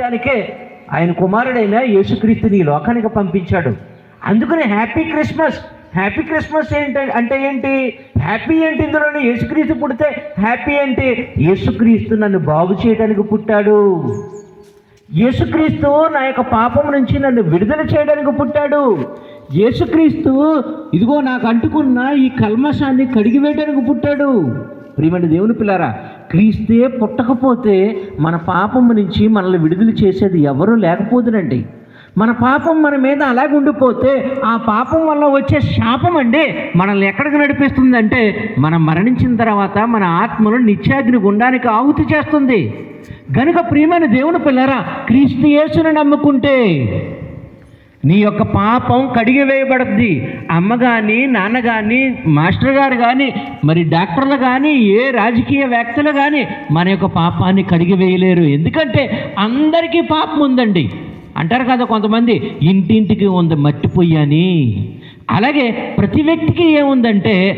దానికే ఆయన కుమారుడైన యేసుక్రీస్తుని ఈ లోకానికి పంపించాడు. అందుకని హ్యాపీ క్రిస్మస్. హ్యాపీ క్రిస్మస్ అంటే ఏంటి? హ్యాపీ ఏంటి? ఇందులోనే యేసుక్రీస్తు పుడితే హ్యాపీ అంటే యేసుక్రీస్తు నన్ను బాగు చేయడానికి పుట్టాడు. యేసుక్రీస్తు నా యొక్క పాపం నుంచి నన్ను విడుదల చేయడానికి పుట్టాడు. యేసుక్రీస్తు ఇదిగో నాకు అంటుకున్న ఈ కల్మషాన్ని కడిగివేయడానికి పుట్టాడు. ప్రియమైన దేవుని పిల్లారా, క్రీస్తే పుట్టకపోతే మన పాపం నుంచి మనల్ని విడుదల చేసేది ఎవరూ లేకపోదునండి. మన పాపం మన మీద అలాగే ఉండిపోతే ఆ పాపం వల్ల వచ్చే శాపం అండి మనల్ని ఎక్కడికి నడిపిస్తుందంటే మనం మరణించిన తర్వాత మన ఆత్మను నిత్యాగ్ని గుండానికి ఆహుతి చేస్తుంది. గనుక ప్రియమైన దేవుని పిల్లరా, క్రీస్తు యేసుని నమ్ముకుంటే నీ యొక్క పాపం కడిగివేయబడుద్ది. అమ్మ కానీ, నాన్న కానీ, మాస్టర్ గారు కానీ, మరి డాక్టర్లు కానీ, ఏ రాజకీయ వ్యక్తులు కానీ మన యొక్క పాపాన్ని కడిగివేయలేరు. ఎందుకంటే అందరికీ పాపం ఉందండి. అంటారు కదా కొంతమంది, ఇంటింటికి ఉంది మట్టి పొయ్యి అని. అలాగే ప్రతి వ్యక్తికి ఏముందంటే